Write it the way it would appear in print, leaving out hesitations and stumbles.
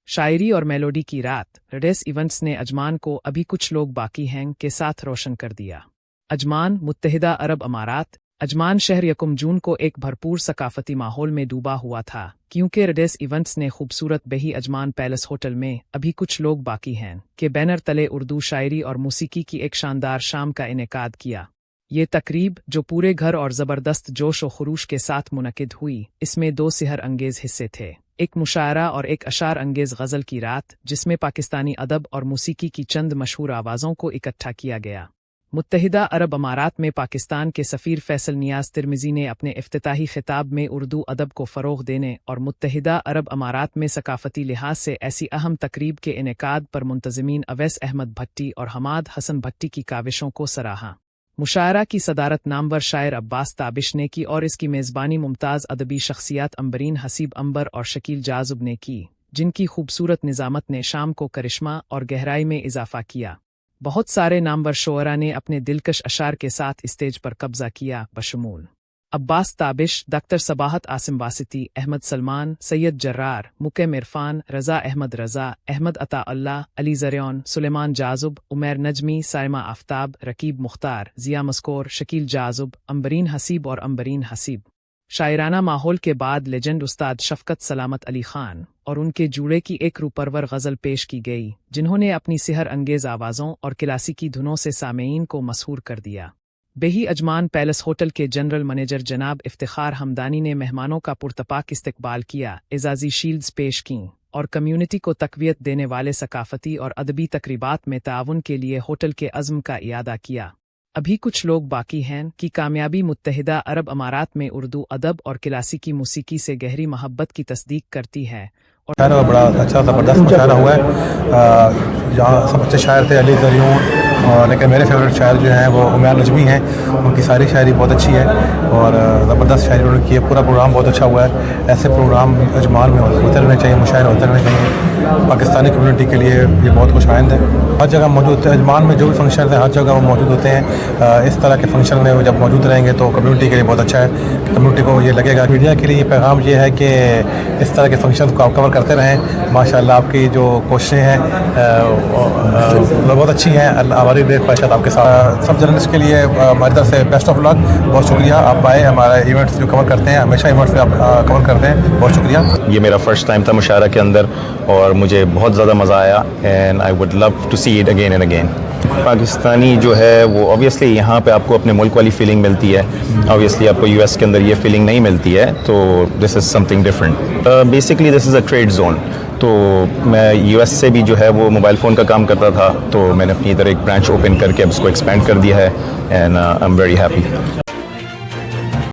शायरी और मेलोडी की रात। रेडेस इवेंट्स ने अजमान को अभी कुछ लोग बाकी हैं के साथ रोशन कर दिया। अजमान, मुत्तहिदा अरब अमारात। अजमान शहर 1 जून को एक भरपूर सकाफती माहौल में डूबा हुआ था, क्योंकि रेडेस इवेंट्स ने खूबसूरत बही अजमान पैलेस होटल में अभी कुछ लोग बाकी हैं के बैनर तले उर्दू शायरी और मौसीकी की एक शानदार शाम का इनेकाद किया। ये तकरीब, जो पूरे घर और ज़बरदस्त जोश व खरूश के साथ मुनक़िद हुई, इसमें 2 सिहर अंगेज़ हिस्से थे। एक मुशायरा और एक अशार अंगेज़ गज़ल की रात, जिसमें पाकिस्तानी अदब और मौसीकी की चंद मशहूर आवाज़ों को इकट्ठा किया गया। मुत्तहिदा अरब अमारात में पाकिस्तान के सफ़ीर फैसल नियाज़ तिर्मिज़ी ने अपने इफ्तिताही खिताब में उर्दू अदब को फ़रोग़ देने और मुत्तहिदा अरब अमारात में सकाफ़ती लिहाज से ऐसी अहम तकरीब के इनेकाद पर मुंतज़मीन अवैस अहमद भट्टी और हमाद हसन भट्टी की काविशों को सराहा। मुशायरा की सदारत नामवर शायर अब्बास ताबिश ने की और इसकी मेज़बानी मुमताज़ अदबी शख्सियात अंबरीन हसीब अंबर और शकील जाज़ुब ने की, जिनकी खूबसूरत निज़ामत ने शाम को करिश्मा और गहराई में इजाफ़ा किया। बहुत सारे नामवर शोअरा ने अपने दिलकश अशार के साथ स्टेज पर कब्ज़ा किया, बशमूल अब्बास ताबिश, डॉक्टर सबाहत आसिम वासिती, अहमद सलमान, सैयद जर्रार, मुक़िम इरफान, रज़ा अहमद रज़ा, अहमद अता अल्लाह, अली ज़रियान, सुलेमान जाज़ुब, उमैर नजमी, साइमा आफ्ताब, रकीब मुख्तार, ज़िया मस्कोर, शकील जाज़ुब, अंबरीन हसीब और अंबरीन हसीब। शायराना माहौल के बाद लेजेंड उस्ताद शफ़क़त सलामत अली ख़ान और उनके जूड़े की एक रूपरवर गज़ल पेश की गई, जिन्होंने अपनी सिहर अंगेज़ आवाज़ों और क्लासिकी धुनों से सामेईन को मसहूर कर दिया। बेही अजमान पैलेस होटल के जनरल मैनेजर जनाब इफ्तिखार हमदानी ने मेहमानों का पुरतपाक इस्तकबाल किया, एजाज़ी शील्ड्स पेश कीं और कम्युनिटी को तक़वियत देने वाले सकाफ़ती और अदबी तकरीबात में ताउन के लिए होटल के अज़्म का इयादा किया। अभी कुछ लोग बाकी हैं कि कामयाबी मुत्तहिदा अरब अमारात में उर्दू अदब और क्लासिकी मौसीकी से गहरी मोहब्बत की तस्दीक करती है। और बड़ा अच्छा ज़बरदस्त मुशायरा हुआ है, जहाँ सब अच्छे शायर थे, अली ज़रियान, और लेकिन मेरे फेवरेट शायर जो हैं वो उमैर नजमी हैं। उनकी सारी शायरी बहुत अच्छी है और ज़बरदस्त शायरी उन्होंने की है। पूरा प्रोग्राम बहुत अच्छा हुआ है। ऐसे प्रोग्राम अजमान में होते रहने चाहिए, मुशायरे होते रहने चाहिए। पाकिस्तानी कम्युनिटी के लिए ये बहुत खुशाइंद है। हर जगह मौजूद है, अजमान में जो भी फंक्शन है हर जगह वो मौजूद होते हैं। इस तरह के फंक्शन में जब मौजूद रहेंगे तो कम्युनिटी के लिए बहुत अच्छा है। कम्युनिटी को ये लगेगा। मीडिया के लिए ये पैगाम ये है कि इस तरह के फंक्शन को आप कवर करते रहें। माशाल्लाह आपकी जो कोशिशें हैं बहुत अच्छी हैं। हमारी ग्रेट ख्वाहिशात आपके साथ। सब जर्नलिस्ट के लिए हमारी तरफ से बेस्ट ऑफ लक। बहुत शुक्रिया, आप आए हमारा इवेंट्स जो कवर करते हैं, हमेशा इवेंट्स में आप कवर करते हैं, बहुत शुक्रिया। ये मेरा फर्स्ट टाइम था मुशायरा के अंदर और मुझे बहुत ज़्यादा मज़ा आया and I would love to see it again and again. Pakistani जो है वो ऑब्वियसली यहाँ पे आपको अपने मुल्क वाली फीलिंग मिलती है, ऑब्वियसली आपको यूएस के अंदर ये फीलिंग नहीं मिलती है, तो this is something different. Basically this is a trade zone. तो मैं यूएस से भी जो है वो मोबाइल फ़ोन का काम करता था, तो मैंने अपनी इधर एक ब्रांच ओपन करके अब उसको एक्सपेंड कर दिया है and I am very happy.